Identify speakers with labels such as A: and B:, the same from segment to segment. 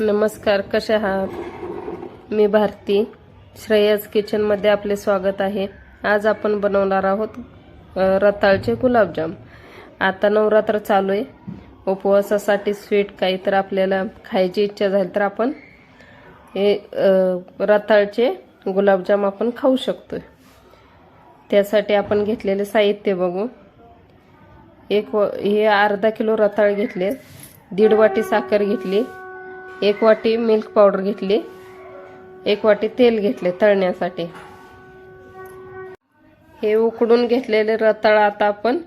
A: नमस्कार, कशा आहात? मी भारती. श्रेयस किचनमध्ये आपले स्वागत आहे. आज आपण बनवणार आहोत रताळचे गुलाबजाम. आता नवरात्र चालू आहे. उपवासासाठी स्वीट काही तर आपल्याला खायची इच्छा झाली तर आपण हे रताळचे गुलाबजाम आपण खाऊ शकतो. त्यासाठी आपण घेतलेले साहित्य बघू. हे अर्धा किलो रताळ घेतले, 1.5 वाटी साखर घेतली, 1 वाटी मिल्क पावडर घेतली, 1 वाटी तेल घेतले तळण्यासाठी. हे उकडून घेतलेले रताळ आता आपण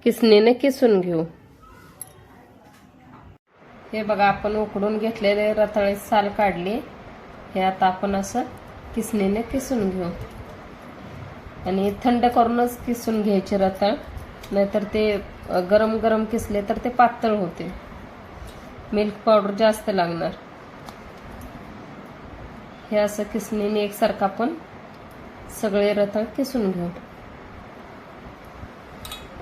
A: किसणीने किसून घेऊ. हे बघा, आपण उकडून घेतलेले रताळे साल काढली. हे आता आपण असं किसणीने किसून घेऊ आणि थंड करूनच किसून घ्यायचे रताळ, नाहीतर ते गरम गरम किसले तर ते पातळ होते. मिल्क पावडर जास्त लागणार. हे असं किसणीने एकसारखं आपण सगळे रताळ किसून घेऊ.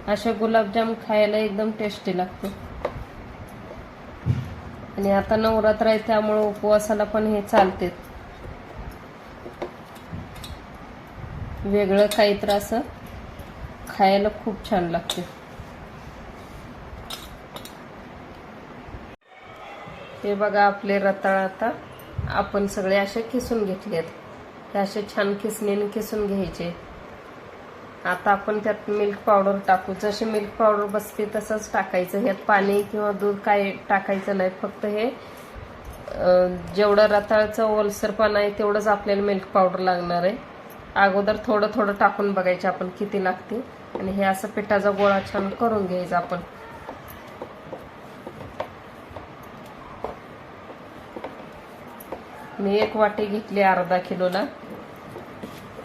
A: असे गुलाबजाम खायला एकदम टेस्टी लागते. आणि आता नवरात्र आहे त्यामुळे उपवासाला पण हे चालते. वेगळं काहीतरी असं खायला खूप छान लागते. हे बघा, आपले रताळ आता आपण सगळे असे किसून घेतलेत. हे असे छान किसणीने किसून घ्यायचे. आता आपण त्यात मिल्क पावडर टाकू. जशी मिल्क पावडर बसते तसंच टाकायचं. ह्यात पाणी किंवा दूध काय टाकायचं नाही. फक्त हे जेवढं रताळचं ओलसरपणा आहे तेवढंच आपल्याला मिल्क पावडर लागणार आहे. अगोदर थोडं थोडं टाकून बघायचं आपण किती लागते. आणि हे असं पिठाचा गोळा छान करून घ्यायचा आपण. मी 1 वाटी घेतली अर्धा किलोला.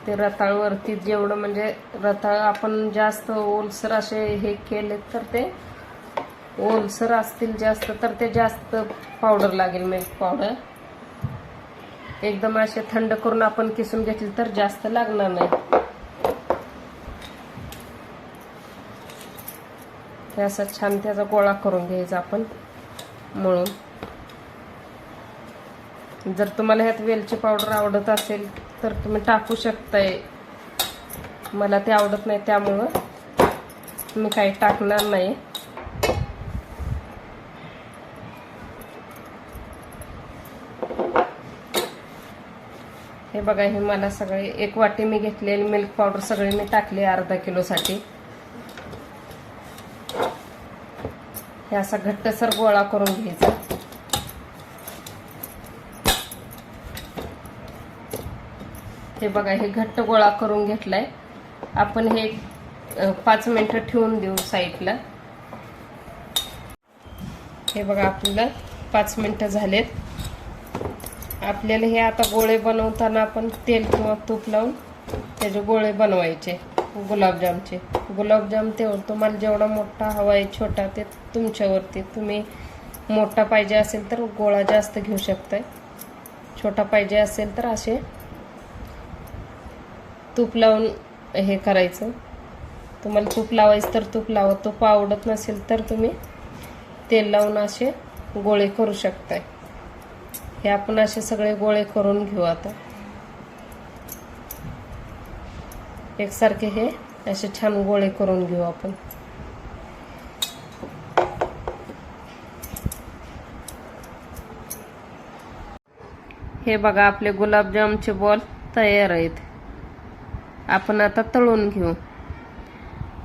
A: ते रताळवरती जेवढं म्हणजे रताळ आपण जास्त ओलसर असे हे केले तर ते ओलसर असतील जास्त तर ते जास्त पावडर लागेल, मिल्क पावडर. एकदम असे थंड करून आपण किसून घेतली तर जास्त लागणार नाही. हे असं छान त्याचा गोळा करून घ्यायचा आपण मळून. जर तुम्हाला ह्यात वेलची पावडर आवडत असेल तर तुम्ही टाकू शकताय. मला ते आवडत नाही त्यामुळं मी काही टाकणार नाही. हे बघा, हे मला सगळे 1 वाटी मी घेतलेली मिल्क पावडर सगळे मी टाकले अर्धा किलोसाठी. हे असा घट्टसर गोळा करून घ्यायचा. हे बघा, हे घट्ट गोळा करून घेतलाय. आपण हे 5 मिनिटं ठेवून देऊ साईडला. हे बघा, आपल्याला 5 मिनिटं झालेत. आपल्याला हे आता गोळे बनवताना आपण तेल किंवा तूप लावून त्याचे गोळे बनवायचे गुलाबजामचे. गुलाबजाम ते तुम्हाला जेवढा मोठा हवा आहे छोटा ते तुमच्यावरती. तुम्ही मोठा पाहिजे असेल तर गोळा जास्त घेऊ शकताय. छोटा पाहिजे असेल तर असे तूप लावून हे करायचं. तुम्हाला तूप लावायचं तर तूप लावा. तूप आवडत नसेल तर तुम्ही तेल लावून असे गोळे करू शकताय. हे आपण असे सगळे गोळे करून घेऊ. आता एकसारखे हे असे छान गोळे करून घेऊ आपण. हे बघा, आपले गुलाबजामचे बॉल तयार आहेत. आपण आता तळून घेऊ.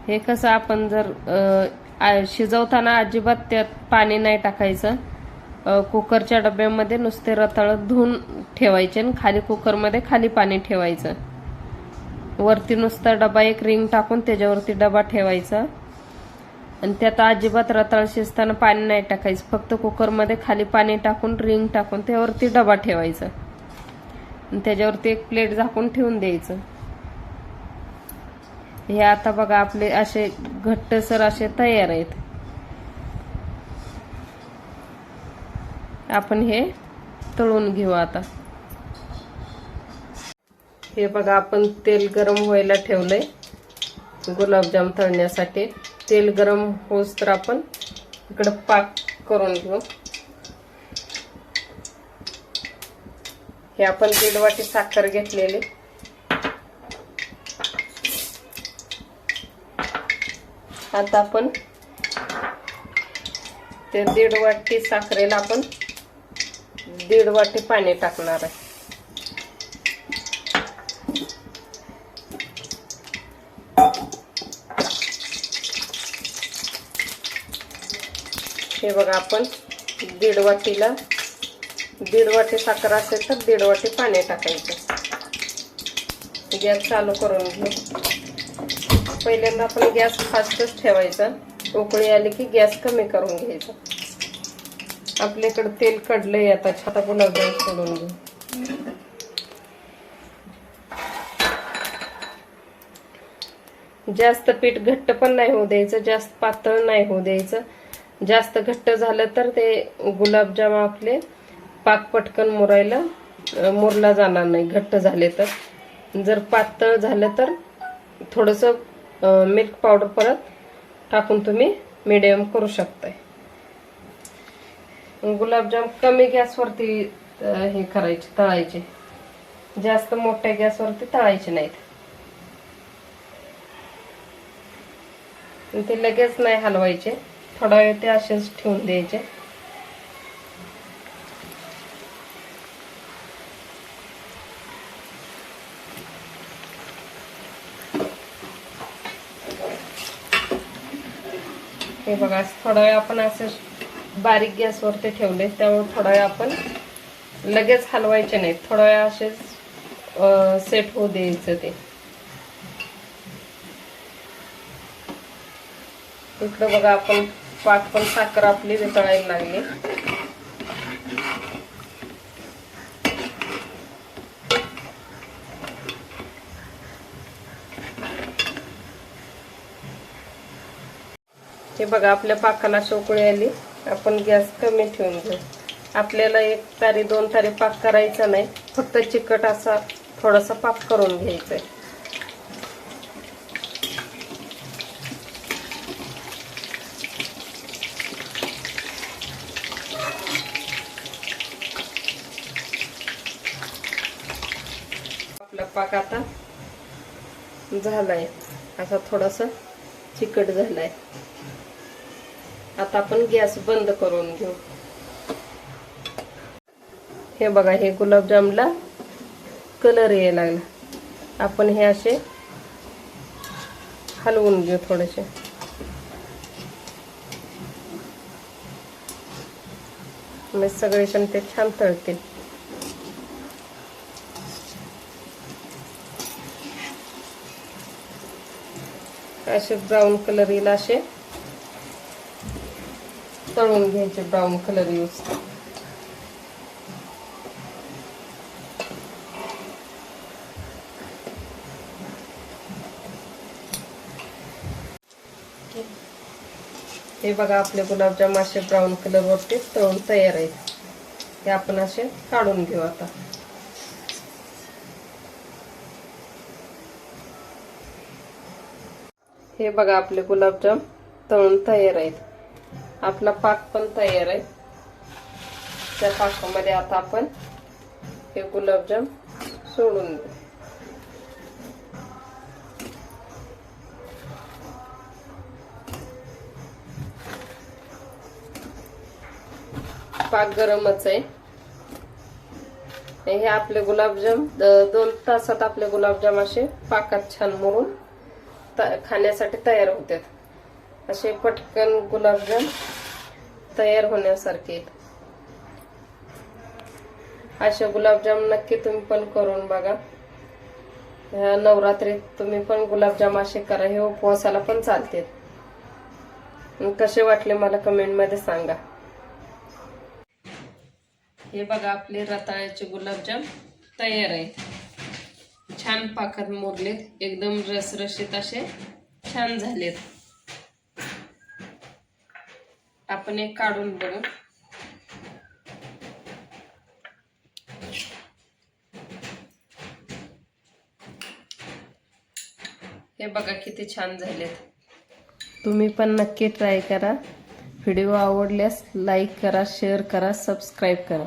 A: हे कसं, आपण जर शिजवताना अजिबात त्यात पाणी नाही टाकायचं. कुकरच्या डब्यामध्ये नुसते रताळ धुवून ठेवायचे आणि खाली कुकरमध्ये खाली पाणी ठेवायचं. वरती नुसता डबा एक रिंग टाकून त्याच्यावरती डबा ठेवायचा आणि त्यात अजिबात रताळ शिजताना पाणी नाही टाकायचं. फक्त कुकरमध्ये खाली पाणी टाकून रिंग टाकून त्यावरती डबा ठेवायचा आणि त्याच्यावरती एक प्लेट झाकून ठेवून द्यायचं. हे आता बघा, आपले असे घट्टसर असे तयार आहेत. आपण हे तळून घेऊ आता. हे बघा, आपण तेल गरम व्हायला ठेवलंय गुलाबजाम तळण्यासाठी. तेल गरम होस तर आपण इकडे पाक करून घेऊ. हे आपण 1.5 वाटी साखर घेतलेली. आता आपण ते 1.5 वाटी साखरेला आपण 1.5 वाटी पाणी टाकणार आहे. हे बघा आपण 1.5 वाटीला 1.5 वाटी साखर असेल तर 1.5 वाटी पाणी टाकायचं. गॅस चालू करून घेऊ. पहिल्यांदा आपण गॅस फास्टच ठेवायचा. उकळी आली की गॅस कमी करून घ्यायचा. आपल्याकडे तेल कडलंय. आता गुलाबजाम सोडून घेऊ. जास्त पीठ घट्ट पण नाही होऊ द्यायचं, जास्त पातळ नाही होऊ द्यायचं. जास्त घट्ट झालं तर ते गुलाबजाम आपले पाक पटकन मुरला जाणार नाही घट्ट झाले तर. जर पातळ झालं तर थोडंसं मिल्क पावडर परत टाकून तुम्ही मीडियम करू शकताय. गुलाबजाम कमी गॅसवरती हे करायचे, तळायचे. जास्त मोठ्या गॅसवरती तळायचे नाहीत. ते लगेच नाही हलवायचे, थोडा वेळ ते असेच ठेवून द्यायचे. हे बघा थोडा वेळ आपण असे बारीक गॅसवरती ठेवले, त्यामुळे थोडा वेळ आपण लगेच हलवायचे नाही. थोडा वेळ असेच सेट होऊ द्यायचं ते. इकडं बघा आपण पाक पण साखर आपली वितळायला लागली. हे बघा आपल्या पाकाला उकळी आली. आपण गॅस कमी ठेवून घेऊ. आपल्याला 1 तारी 2 तारी पाक करायचा नाही, फक्त चिकट असा थोडासा पाक करून घ्यायचा आहे. आपला पाक आता झालाय, असा थोडासा चिकट झालाय. आता आपण गॅस बंद करून घेऊ. हे बघा हे गुलाबजामला कलर यायला लागला. आपण हे असे हलवून घेऊ थोडेसे. मग सगळे क्षण ते छान तळतील. असे ब्राऊन कलर येईल असे तळून घ्यायचे. Brown colour use. हे बघा आपले गुलाबजाम असे ब्राऊन कलर वरती तळून तयार आहेत. हे आपण असे काढून घेऊ आता. हे बघा आपले गुलाबजाम तळून तयार आहेत. आपला पाक पण तयार आहे. त्या पाकामध्ये आता आपण हे गुलाबजाम सोडून देऊ. पाक गरमच आहे. हे आपले गुलाबजाम 2 तासात आपले गुलाबजाम असे पाकात छान मुरून खाण्यासाठी तयार होतात. असे पटकन गुलाबजाम तयार होण्यासारखे. असे गुलाबजाम नक्की तुम्ही पण करून बघा. ह्या नवरात्रीत तुम्ही पण गुलाबजाम असे करा. हे उपवासाला पण चालते. कसे वाटले मला कमेंट मध्ये सांगा. हे बघा आपले रताळ्याचे गुलाबजाम तयार आहेत. छान पाकात मुरलेत. एकदम रसरशीत असे छान झालेत. आपण एक काढून बघू. हे बघा किती छान झालेत. तुम्ही पण नक्की ट्राय करा. व्हिडिओ आवडल्यास लाईक करा, शेअर करा, सबस्क्राईब करा.